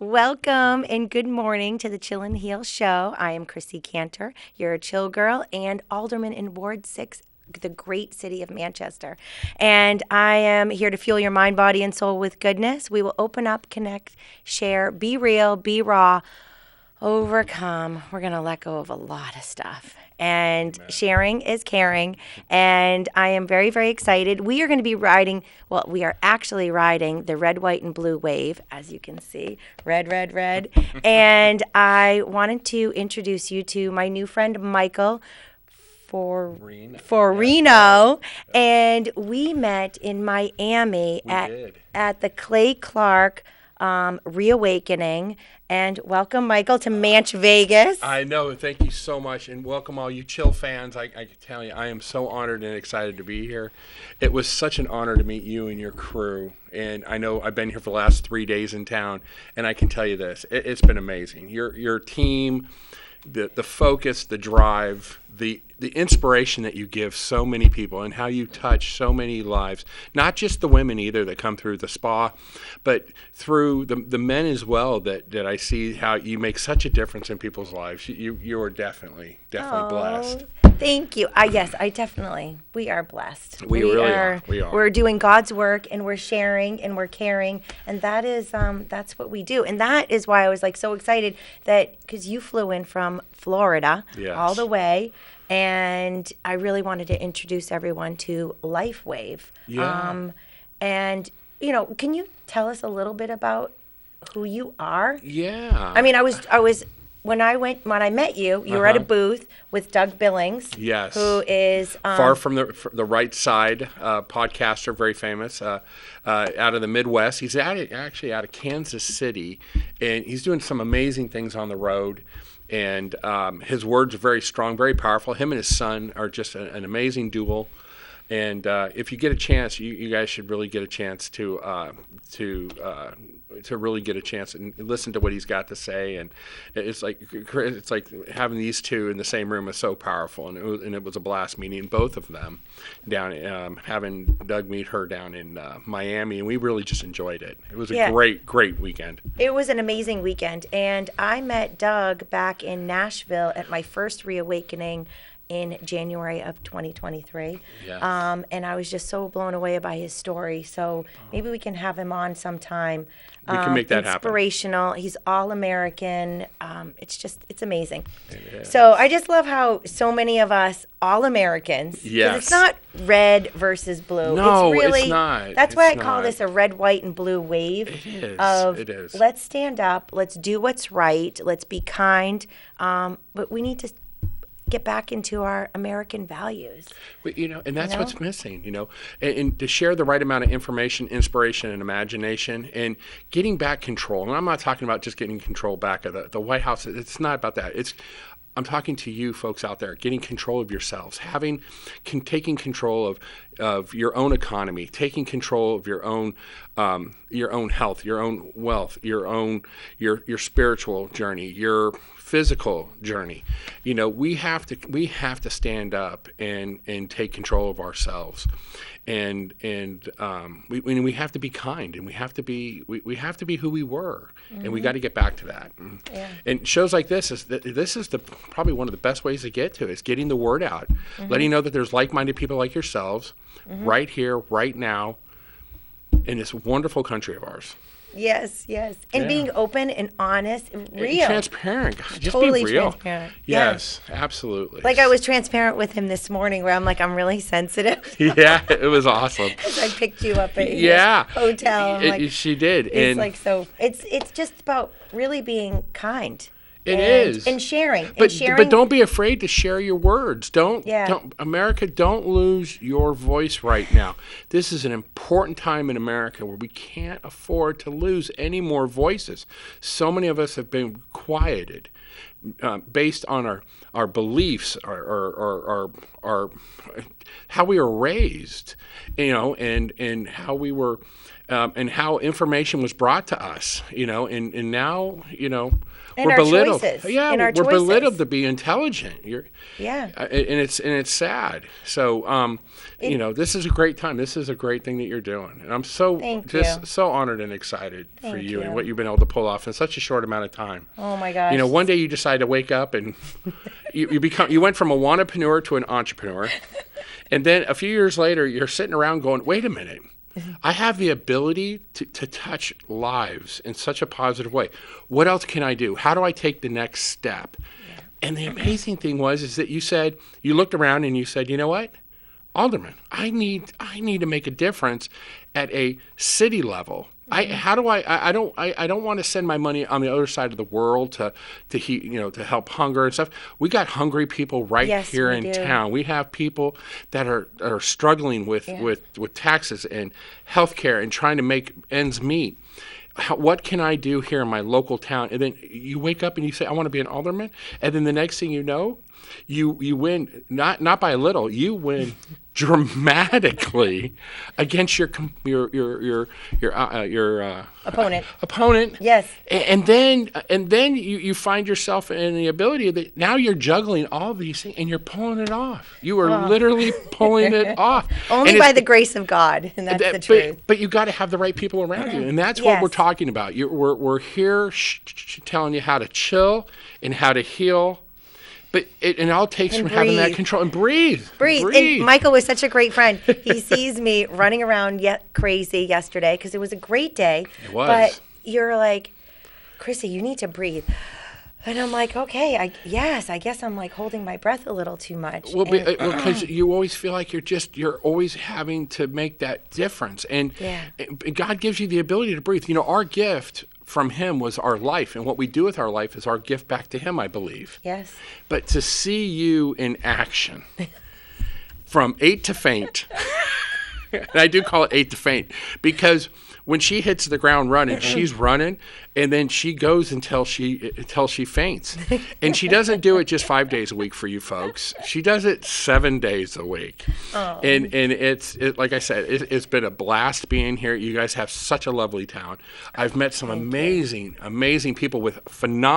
Welcome and good morning to the Chill and Heal Show. I am Chrissy Cantor, your chill girl and alderman in Ward 6, the great city of Manchester. And I am here to fuel your mind, body, and soul with goodness. We will open up, connect, share, be real, be raw, overcome. We're going to let go of a lot of stuff. And sharing is caring. And I am very, very excited. We are going to be we are actually riding the red, white, and blue wave, as you can see. Red, red, red. And I wanted to introduce you to my new friend, Micheal Farino. And we met in Miami at the Clay Clark Reawakening. And welcome, Micheal, to Manch Vegas. I know. Thank you so much. And welcome all you chill fans. I can tell you, I am so honored and excited to be here. It was such an honor to meet you and your crew. And I know I've been here for the last 3 days in town. And I can tell you this, it's been amazing. Your team, the focus, the drive, the inspiration that you give so many people and how you touch so many lives, not just the women either that come through the spa, but through the men as well that I see how you make such a difference in people's lives. You are definitely blessed. Thank you. Yes, we are blessed. We really are. We're doing God's work and we're sharing and we're caring. And that is, that's what we do. And that is why I was so excited because you flew in from Florida all the way. And I really wanted to introduce everyone to LifeWave. Yeah. And, can you tell us a little bit about who you are? Yeah. I mean, I was when I met you, were at a booth with Doug Billings. Yes. Who is Far from the Right Side, podcaster, very famous, out of the Midwest. He's actually out of Kansas City, and he's doing some amazing things on the road. And his words are very strong, very powerful. Him and his son are just an amazing duo. And if you get a chance, you guys should really get a chance to really get a chance and listen to what he's got to say. And it's like having these two in the same room is so powerful. And it was a blast meeting both of them down, having Doug meet her down in Miami, and we really just enjoyed it. It was a great weekend. It was an amazing weekend, and I met Doug back in Nashville at my first reawakening in January of 2023. Yes. And I was just so blown away by his story. So maybe we can have him on sometime. We can make that happen. Inspirational. He's all American. It's amazing. It is. So I just love how so many of us, all Americans, 'cause it's not red versus blue. No, it's really, it's not. That's why I call this a red, white, and blue wave. It is. It is. Let's stand up. Let's do what's right. Let's be kind. But we need to get back into our American values. And that's what's missing, and to share the right amount of information, inspiration, and imagination, and getting back control. And I'm not talking about just getting control back of the White House. It's not about that. I'm talking to you folks out there, getting control of yourselves, taking control of your own economy, taking control of your own health, your own wealth, your spiritual journey, your physical journey. We have to stand up and take control of ourselves, and we have to be kind, and we have to be who we were, and we got to get back to that. And shows like this is probably one of the best ways to get to it, is getting the word out, letting you know that there's like-minded people like yourselves right here, right now, in this wonderful country of ours. Yes. And being open and honest and real. And transparent. God, just totally be real. Transparent. Yes, absolutely. I was transparent with him this morning where I'm really sensitive. Yeah, it was awesome. I picked you up at your hotel. She did. It's just about really being kind. It is. And sharing. But don't be afraid to share your words. America, don't lose your voice right now. This is an important time in America where we can't afford to lose any more voices. So many of us have been quieted based on our beliefs, our how we were raised, and how we were, and how information was brought to us, and now, And we're our belittled. choices. Yeah, And our we're choices. belittled to be intelligent. Yeah. And it's sad. So, this is a great time. This is a great thing that you're doing, and I'm so Thank you. so honored and excited for Thank you you. and what you've been able to pull off in such a short amount of time. Oh my gosh. One day you decide to wake up and you went from a wannapreneur to an entrepreneur, and then a few years later you're sitting around going, wait a minute. I have the ability to touch lives in such a positive way. What else can I do? How do I take the next step? Yeah. And the amazing thing is that you looked around and you said, you know what? Alderman, I need to make a difference at a city level. I don't want to send my money on the other side of the world to help hunger and stuff. We got hungry people here in town. We have people that are struggling with taxes and healthcare and trying to make ends meet. What can I do here in my local town? And then you wake up and you say, I want to be an alderman. And then the next thing you know, you win, not by a little, you win dramatically against your opponent. Yes. And then you find yourself in the ability that now you're juggling all these things and you're pulling it off. You are literally pulling it off. Only by the grace of God, and that's the truth. But you got to have the right people around you, and that's what we're talking about. We're here telling you how to chill and how to heal. But it all takes from having that control and breathe. And Michael was such a great friend. He sees me running around crazy yesterday because it was a great day. It was. But you're like, Chrissy, you need to breathe. And I'm like, okay, I guess I'm like holding my breath a little too much. Well, because you always feel like you're always having to make that difference. And God gives you the ability to breathe. Our gift from him was our life, and what we do with our life is our gift back to him, I believe. Yes. But to see you in action from 8 to faint, and I do call it 8 to faint, because when she hits the ground running, she's running, and then she goes until she faints. And she doesn't do it just 5 days a week for you folks. She does it 7 days a week. Oh. And it's like I said, it's been a blast being here. You guys have such a lovely town. I've met some amazing people with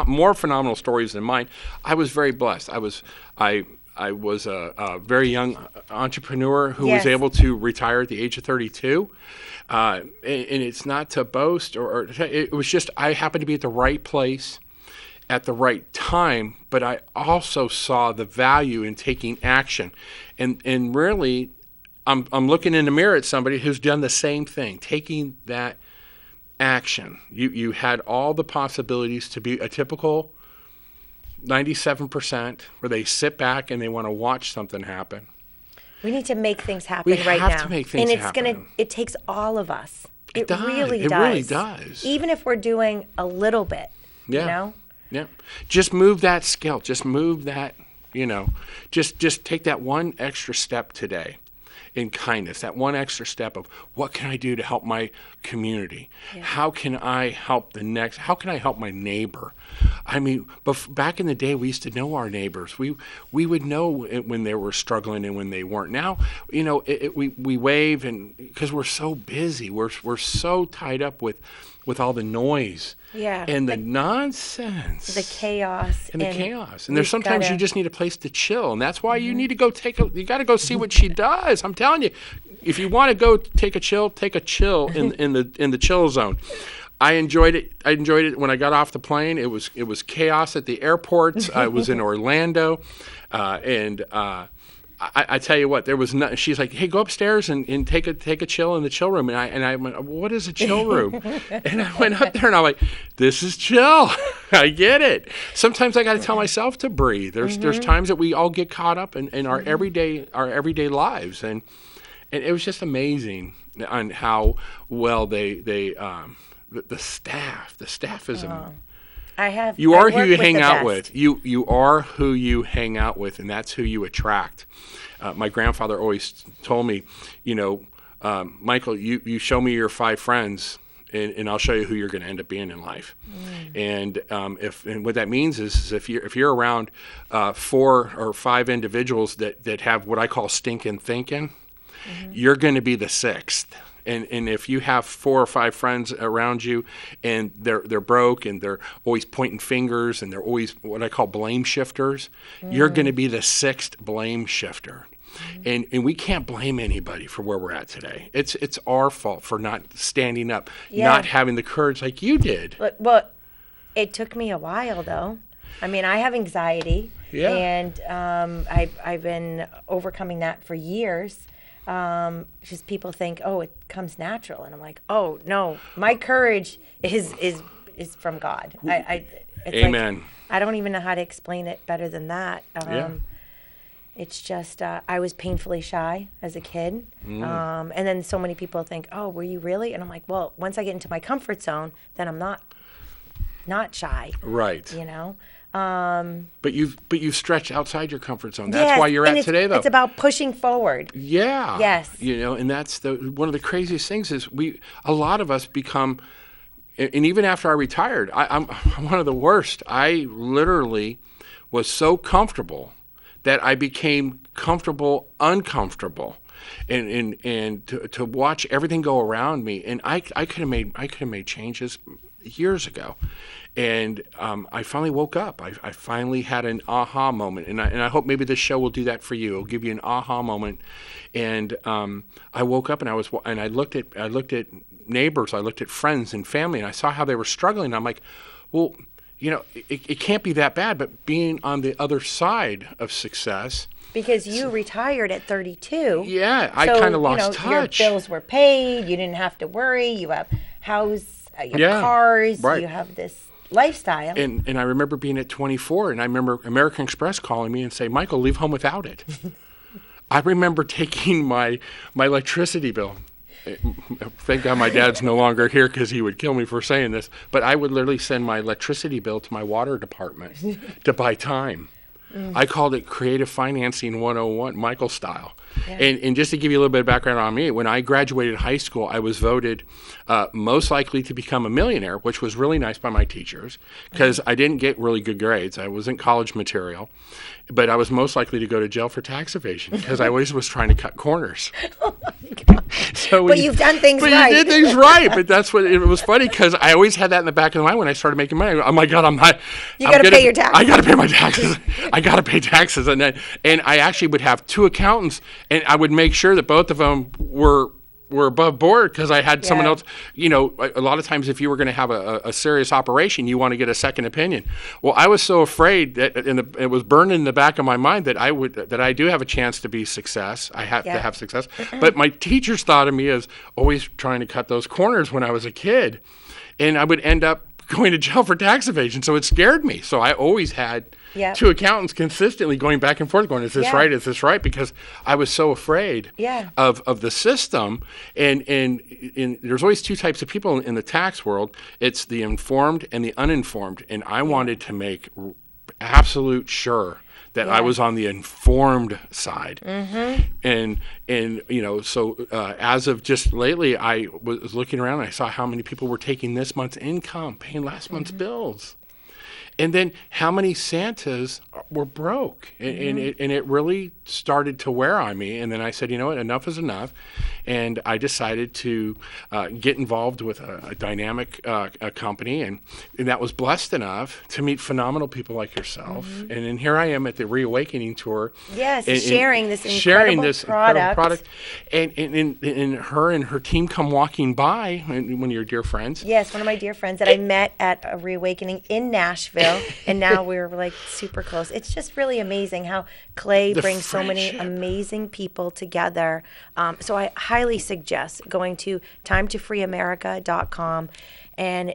more phenomenal stories than mine. I was very blessed. I was a very young entrepreneur who was able to retire at the age of 32. And it's not to boast, or it was just I happened to be at the right place at the right time, but I also saw the value in taking action. And really, I'm looking in the mirror at somebody who's done the same thing, taking that action. You had all the possibilities to be a typical 97% where they sit back and they want to watch something happen. We need to make things happen right now. We have to make things happen. It takes all of us. It does. Really does. It really does. Even if we're doing a little bit, Yeah. Just move that scale. Just move that, just take that one extra step today in kindness, that one extra step of what can I do to help my community? Yeah. How can I help how can I help my neighbor? I mean, back in the day, we used to know our neighbors. We would know when they were struggling and when they weren't. Now, we wave, and because we're so busy, we're so tied up with all the noise and the nonsense, the chaos, and there's sometimes you just need a place to chill, and that's why you need to go you got to go see what she does. I'm telling you, if you want to go take a chill in the chill zone. I enjoyed it when I got off the plane. It was chaos at the airports. I was in Orlando, and I tell you what, there was no. She's like, "Hey, go upstairs and take a chill in the chill room." And I went, "What is a chill room?" And I went up there and I'm like, "This is chill." I get it. Sometimes I got to tell myself to breathe. There's times that we all get caught up in our everyday lives, and it was just amazing on how well the staff is. You are who you hang out with. You are who you hang out with, and that's who you attract. My grandfather always told me, Michael, you show me your 5 friends, and I'll show you who you're going to end up being in life. And what that means is if you're around 4 or 5 individuals that have what I call stinking thinking, you're going to be the 6th. And if you have 4 or 5 friends around you and they're broke and they're always pointing fingers and they're always what I call blame shifters, you're going to be the 6th blame shifter. And we can't blame anybody for where we're at today. It's our fault for not standing up, not having the courage like you did. Well, it took me a while though. I mean, I have anxiety, and I've been overcoming that for years. Just people think, oh, it comes natural, and I'm like, oh no, my courage is from God. It's Amen. Like, I don't even know how to explain it better than that. It's just I was painfully shy as a kid, and then so many people think, oh, were you really? And I'm like, well, once I get into my comfort zone, then I'm not shy. Right. You know. But you've stretched outside your comfort zone. That's why you're at today, though. It's about pushing forward. Yeah. Yes. You know, and that's one of the craziest things is a lot of us become, and even after I retired, I'm one of the worst. I literally was so comfortable that I became uncomfortable. And to watch everything go around me, and I could have made changes years ago, and I finally woke up. I finally had an aha moment, and I hope maybe this show will do that for you. It'll give you an aha moment, and I woke up and I looked at neighbors, I looked at friends and family, and I saw how they were struggling. And I'm like, well, you know, it can't be that bad. But being on the other side of success. Because you retired at 32. Yeah, I kind of lost touch. Your bills were paid. You didn't have to worry. You have cars. Right. You have this lifestyle. And I remember being at 24, and I remember American Express calling me and saying, Michael, leave home without it. I remember taking my electricity bill. Thank God my dad's no longer here because he would kill me for saying this. But I would literally send my electricity bill to my water department to buy time. I called it Creative Financing 101, Michael style. Yeah. And just to give you a little bit of background on me, when I graduated high school, I was voted most likely to become a millionaire, which was really nice by my teachers because I didn't get really good grades. I wasn't college material, but I was most likely to go to jail for tax evasion because I always was trying to cut corners. Oh my God. But you've done things right. But you did things right. But that's what it was funny because I always had that in the back of my mind when I started making money. Oh my God, You got to pay your taxes. I got to pay my taxes. I got to pay taxes, and I actually would have 2 accountants, and I would make sure that both of them were above board because I had someone else. You know, a lot of times if you were going to have a serious operation, you want to get a second opinion. Well, I was so afraid that it was burned in the back of my mind that I do have a chance to be success. I have to have success. But my teachers thought of me as always trying to cut those corners when I was a kid, and I would end up going to jail for tax evasion. So it scared me. So I always had 2 accountants consistently going back and forth going, is this right? Is this right? Because I was so afraid of the system. And there's always 2 types of people in the tax world. It's the informed and the uninformed. And I wanted to make absolute sure that I was on the informed side. And you know, so as of just lately, I was looking around and I saw how many people were taking this month's income, paying last month's bills. And then how many Santas were broke. And it really started to wear on me. And then I said, you know what, enough is enough. And I decided to get involved with a dynamic company. And that was blessed enough to meet phenomenal people like yourself. And then here I am at the Reawakening Tour. Yes, sharing this incredible product. And her and her team come walking by, one of your dear friends. Yes, one of my dear friends that I met at a Reawakening in Nashville. And now we're like super close. It's just really amazing how Clay brings so many amazing people together. So I highly suggest going to timetofreeamerica.com and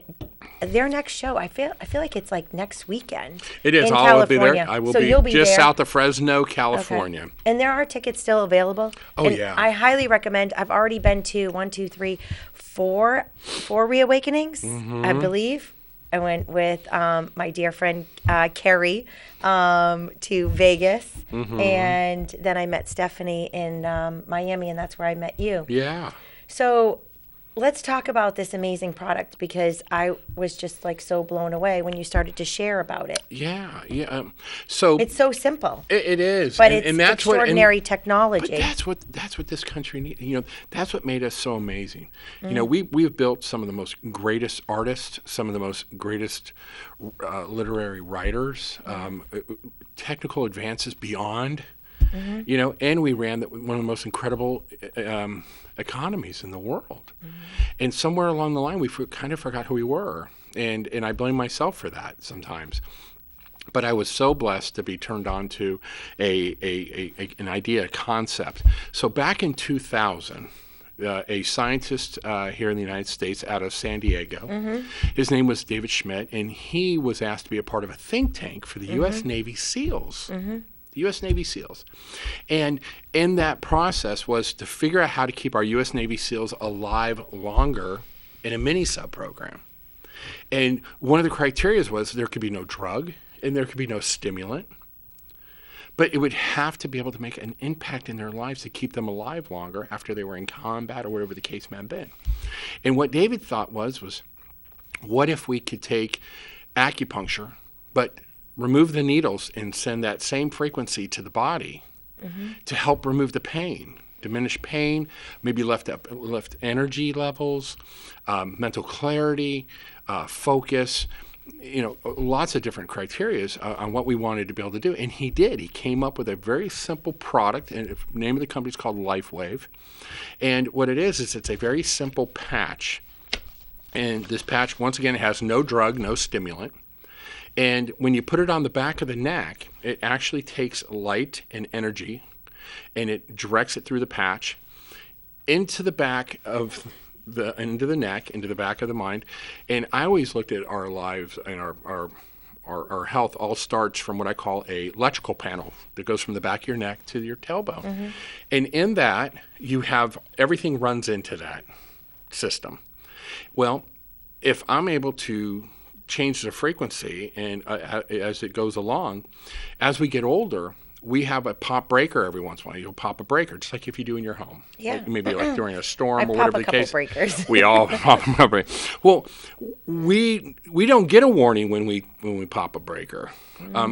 their next show. I feel like it's like next weekend. It is. I'll be there. I will be just south of Fresno, California. Okay. And there are tickets still available. Oh, yeah. I highly recommend. I've already been to 4 Reawakenings, I believe. I went with my dear friend Carrie to Vegas, and then I met Stephanie in Miami, and that's where I met you. Yeah. So let's talk about this amazing product, because I was just like so blown away when you started to share about it. Yeah, yeah. So It's so simple, it is, but it's and that's extraordinary but technology. that's what this country needs. That's what made us so amazing. We've built some of the most greatest artists, some of the most greatest literary writers, technical advances beyond. And we ran one of the most incredible economies in the world. And somewhere along the line, we kind of forgot who we were. And I blame myself for that sometimes. But I was so blessed to be turned on to an idea, a concept. So back in 2000, a scientist here in the United States out of San Diego, his name was David Schmidt, and he was asked to be a part of a think tank for the U.S. Navy SEALs. The U.S. Navy SEALs. And in that process was to figure out how to keep our U.S. Navy SEALs alive longer in a mini-sub program. And one of the criteria was there could be no drug and there could be no stimulant, but it would have to be able to make an impact in their lives to keep them alive longer after they were in combat or whatever the case may have been. And what David thought was what if we could take acupuncture, but remove the needles and send that same frequency to the body to help remove the pain, diminish pain, maybe lift energy levels, mental clarity, focus, lots of different criteria on what we wanted to be able to do. And he did. He came up with a very simple product, and the name of the company is called LifeWave. And what it is it's a very simple patch. And this patch, once again, has no drug, no stimulant. And when you put it on the back of the neck, it actually takes light and energy, and it directs it through the patch into the back of into the neck, into the back of the mind. And I always looked at our lives and our health all starts from what I call a electrical panel that goes from the back of your neck to your tailbone. And in that, you have everything runs into that system. Well, if I'm able to change the frequency and as it goes along, as we get older, we have a pop breaker every once in a while. You'll pop a breaker, just like if you do in your home. Yeah. Maybe like during a storm I or whatever the pop a couple case. breakers. We all pop a breaker. Well, we don't get a warning when we pop a breaker.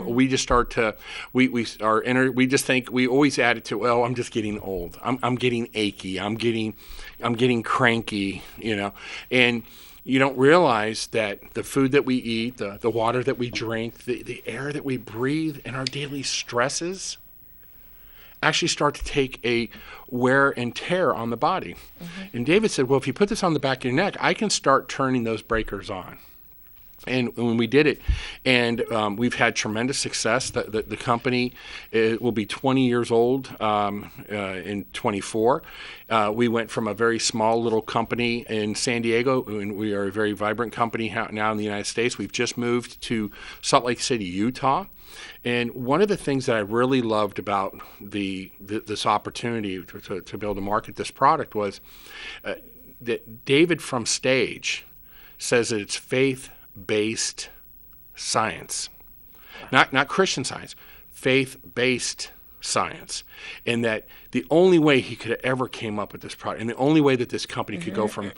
We just start to we just think we always add it to, well, I'm just getting old. I'm getting achy. I'm getting cranky. And you don't realize that the food that we eat, the water that we drink, the air that we breathe, and our daily stresses actually start to take a wear and tear on the body. And David said, well, if you put this on the back of your neck, I can start turning those breakers on. And when we did it, and we've had tremendous success. The company will be 20 years old in 24. We went from a very small little company in San Diego, and we are a very vibrant company now in the United States. We've just moved to Salt Lake City, Utah. And one of the things that I really loved about this opportunity to be able to market this product was that David from Stage says that it's faith-based science, not Christian science, faith-based science, and that the only way he could have ever came up with this product, and the only way that this company could go from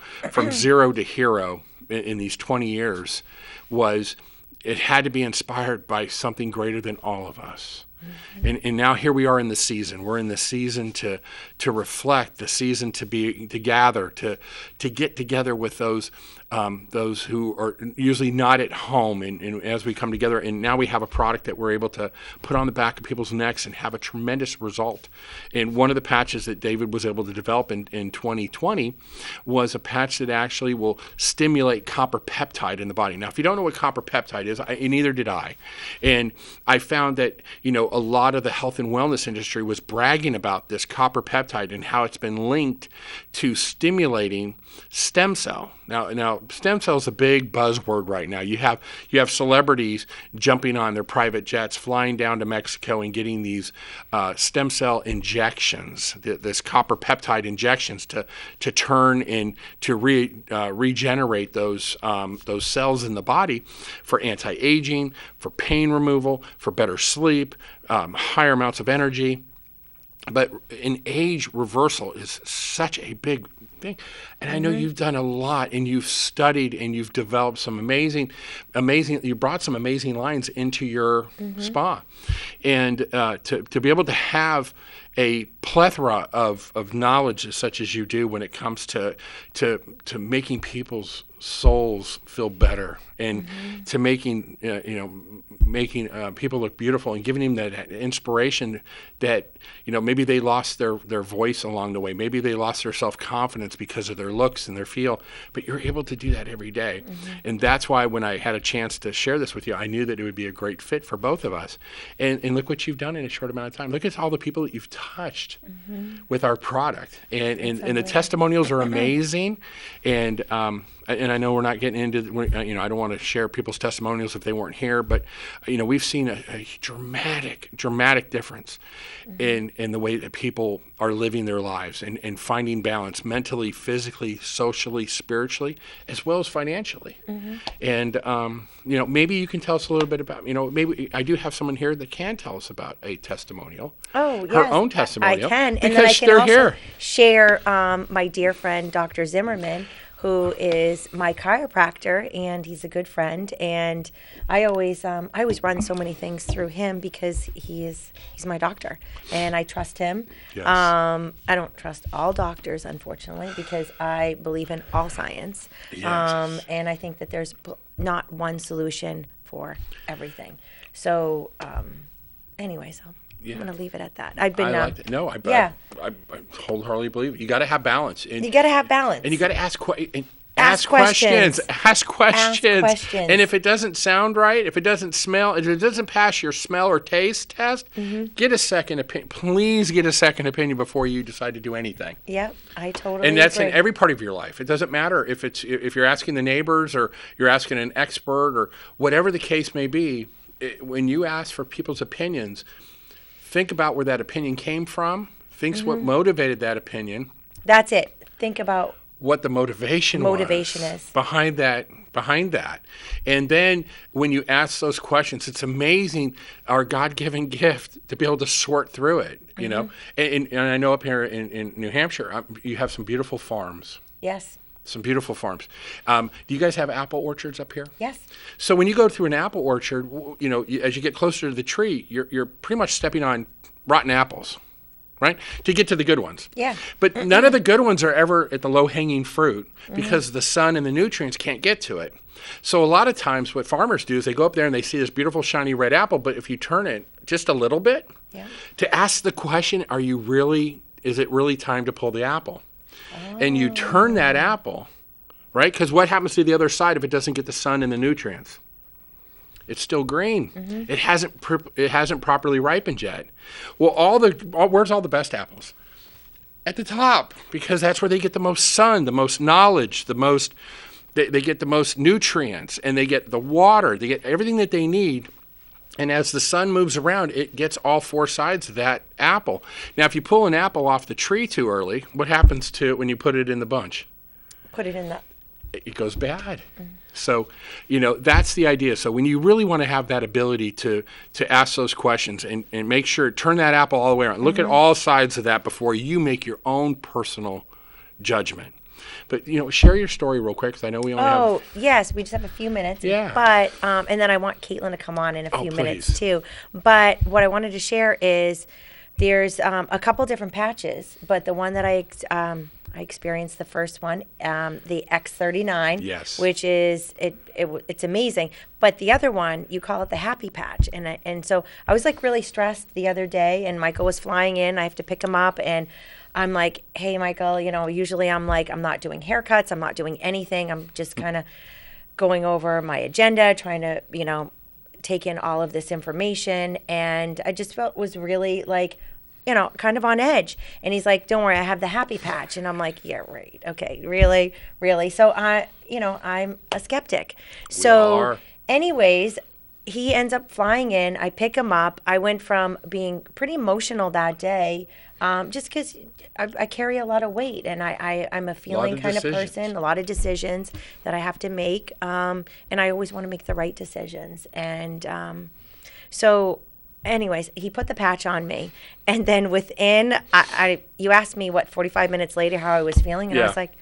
zero to hero in these 20 years was it had to be inspired by something greater than all of us. And now here we are in the season. We're in the season to reflect, the season to gather, to get together with those who are usually not at home. And as we come together, and now we have a product that we're able to put on the back of people's necks and have a tremendous result. And one of the patches that David was able to develop in 2020 was a patch that actually will stimulate copper peptide in the body. Now, if you don't know what copper peptide is, neither did I. And I found that, a lot of the health and wellness industry was bragging about this copper peptide and how it's been linked to stimulating stem cell. Now, stem cell is a big buzzword right now. You have celebrities jumping on their private jets, flying down to Mexico and getting these stem cell injections, this copper peptide injections to turn and to regenerate those cells in the body for anti-aging, for pain removal, for better sleep, higher amounts of energy. But an age reversal is such a big thing. And I know you've done a lot, and you've studied, and you've developed some amazing, you brought some amazing lines into your spa. And to be able to have a plethora of knowledge such as you do when it comes to making people's souls feel better, and to making making people look beautiful, and giving them that inspiration that maybe they lost their voice along the way, maybe they lost their self-confidence because of their looks and their feel, but you're able to do that every day. And that's why when I had a chance to share this with you, I knew that it would be a great fit for both of us. And look what you've done in a short amount of time. Look at all the people that you've touched with our product, and the testimonials are amazing. And I know we're not getting into, I don't want to share people's testimonials if they weren't here, but we've seen a dramatic difference in the way that people are living their lives, and finding balance mentally, physically, socially, spiritually, as well as financially. And maybe you can tell us a little bit about, maybe I do have someone here that can tell us about a testimonial. Oh, yes. Her own testimonial. I can. Because and then I can they're also here. share my dear friend, Dr. Zimmerman, who is my chiropractor, and he's a good friend. And I always run so many things through him because he's my doctor, and I trust him. Yes. I don't trust all doctors, unfortunately, because I believe in all science. Yes. And I think that there's not one solution for everything. So, anyways, I'm going to leave it at that. I've been. I like it. No, I wholeheartedly believe it. You got to have balance. And you got to have balance. And you got to ask questions. Ask questions. Ask questions. And if it doesn't sound right, if it doesn't smell, if it doesn't pass your smell or taste test, get a second opinion. Please get a second opinion before you decide to do anything. Yep, I totally And that's agree. in every part of your life. It doesn't matter if you're asking the neighbors, or you're asking an expert, or whatever the case may be. When you ask for people's opinions, think about where that opinion came from. Think what motivated that opinion. That's it. Think about what the motivation is behind that. And then when you ask those questions, it's amazing, our God-given gift to be able to sort through it, And I know up here in New Hampshire, you have some beautiful farms. Yes. Some beautiful farms. Do you guys have apple orchards up here? Yes. So when you go through an apple orchard, as you get closer to the tree, you're pretty much stepping on rotten apples, right? To get to the good ones. Yeah. But none of the good ones are ever at the low-hanging fruit, because the sun and the nutrients can't get to it. So a lot of times what farmers do is they go up there and they see this beautiful shiny red apple, but if you turn it just a little bit, to ask the question, is it really time to pull the apple? And you turn that apple, right? Because what happens to the other side if it doesn't get the sun and the nutrients? It's still green. It hasn't properly ripened yet. Well, where's all the best apples? At the top, because that's where they get the most sun, the most knowledge, they get the most nutrients, and they get the water, they get everything that they need. And as the sun moves around, it gets all four sides of that apple. Now, if you pull an apple off the tree too early, what happens to it when you put it in the bunch? It goes bad. So, that's the idea. So when you really want to have that ability to ask those questions and make sure, turn that apple all the way around. Look at all sides of that before you make your own personal judgment. But, share your story real quick, because I know we only have... Oh, yes, we just have a few minutes. Yeah. But, and then I want Caitlin to come on in a few minutes, please. too. But what I wanted to share is there's a couple different patches, but the one that I experienced, the first one, the X39, yes, which is, it's amazing. But the other one, you call it the happy patch. And so I was like really stressed the other day, and Michael was flying in. I have to pick him up, and I'm like, hey, Michael, usually I'm like, I'm not doing haircuts. I'm not doing anything. I'm just kind of going over my agenda, trying to, take in all of this information. And I just felt was really like, kind of on edge. And he's like, don't worry, I have the happy patch. And I'm like, yeah, right. Okay, really? So I'm a skeptic. So anyways, he ends up flying in. I pick him up. I went from being pretty emotional that day, just because I carry a lot of weight, and I'm a feeling kind of person, a lot of decisions that I have to make, and I always want to make the right decisions. And so anyways, he put the patch on me, and then within, you asked me 45 minutes later how I was feeling, and I was like,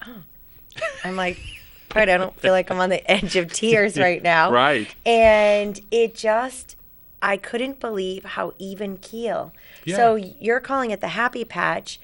oh, I'm like, all right, I don't feel like I'm on the edge of tears right now. Right. And I couldn't believe how even keel. Yeah. So you're calling it the happy patch,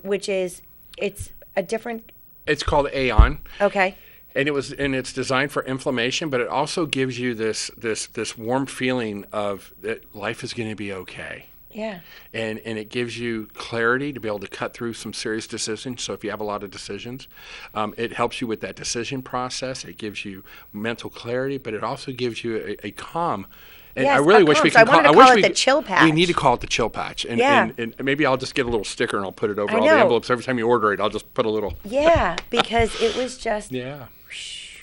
which is, it's a different. It's called Aeon. Okay. And it's designed for inflammation, but it also gives you this warm feeling of that life is going to be okay. Yeah. And it gives you clarity to be able to cut through some serious decisions. So if you have a lot of decisions, it helps you with that decision process. It gives you mental clarity, but it also gives you a calm. And yes, I really wish we could call it the chill patch. We need to call it the chill patch. And, and maybe I'll just get a little sticker and I'll put it over all the envelopes. Every time you order it, I'll just put a little. Yeah, because it was just. Yeah.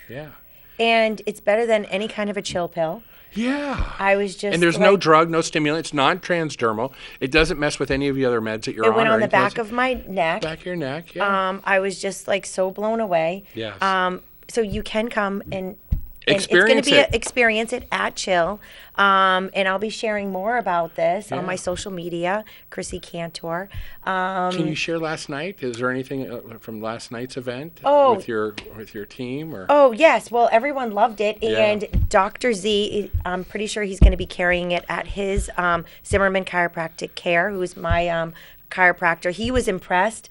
Yeah. And it's better than any kind of a chill pill. Yeah. I was just. And there's no drug, no stimulant. It's non-transdermal. It doesn't mess with any of the other meds that you're on. It went on the back of my neck. Back of your neck, yeah. I was just like so blown away. Yes. So you can come and experience it's going to be experience it at Chill. And I'll be sharing more about this on my social media, Chrissy Cantor. Can you share last night? Is there anything from last night's event with your team? Or? Oh, yes. Well, everyone loved it. And Dr. Z, I'm pretty sure he's going to be carrying it at his Zimmerman Chiropractic Care, who's my chiropractor. He was impressed.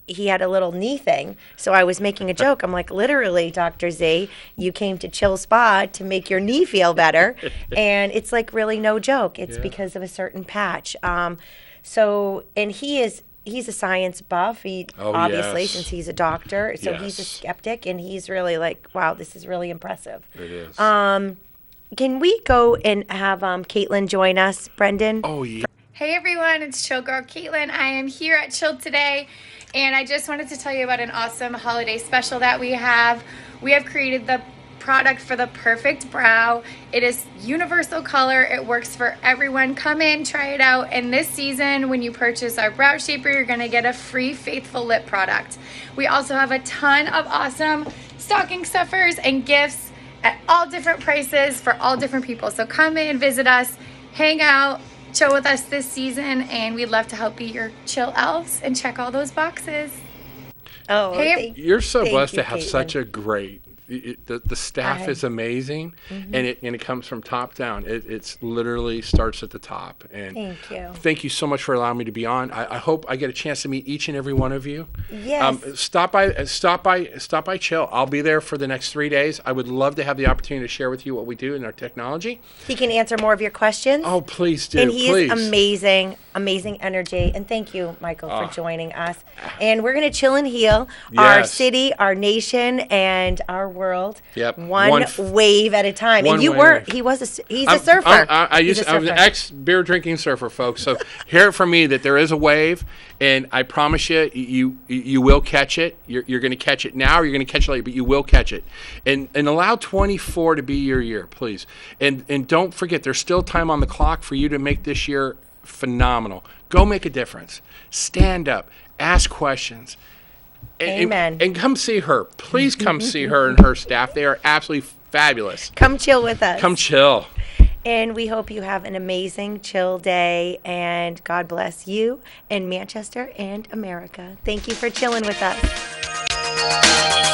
He had a little knee thing. So I was making a joke. I'm like, literally, Dr. Z, you came to Chill Spa to make your knee feel better. And it's like really no joke. It's because of a certain patch. And he's a science buff. Obviously, since he's a doctor. So he's a skeptic, and he's really like, wow, this is really impressive. It is. Can we go and have Caitlin join us, Brendan? Oh, yeah. Hey everyone, it's Chill Girl Caitlin. I am here at Chill today, and I just wanted to tell you about an awesome holiday special that we have. We have created the product for the perfect brow. It is universal color. It works for everyone. Come in, try it out. And this season, when you purchase our brow shaper, you're gonna get a free Faithful Lip product. We also have a ton of awesome stocking stuffers and gifts at all different prices for all different people. So come in, visit us, hang out, chill with us this season, and we'd love to help be your chill elves and check all those boxes. Oh, hey, you're so blessed to have Caitlin. Such a great. The staff is amazing, and it comes from top down. It's literally starts at the top. And thank you so much for allowing me to be on. I hope I get a chance to meet each and every one of you. Yes. Stop by Chill. I'll be there for the next 3 days. I would love to have the opportunity to share with you what we do in our technology. He can answer more of your questions. Oh, please do. And he is amazing energy. And thank you, Michael, for joining us. And we're going to chill and heal our city, our nation, and our world. One wave at a time. And he's a surfer. I'm an ex-beer drinking surfer, folks. So hear it from me that there is a wave, and I promise you will catch it. You're going to catch it now, or you're going to catch it later, but you will catch it. And allow 24 to be your year, please. And don't forget, there's still time on the clock for you to make this year phenomenal. Go make a difference. Stand up. Ask questions. Amen. And come see her. Please come see her and her staff. They are absolutely fabulous. Come chill with us. Come chill. And we hope you have an amazing chill day. And God bless you and Manchester and America. Thank you for chilling with us.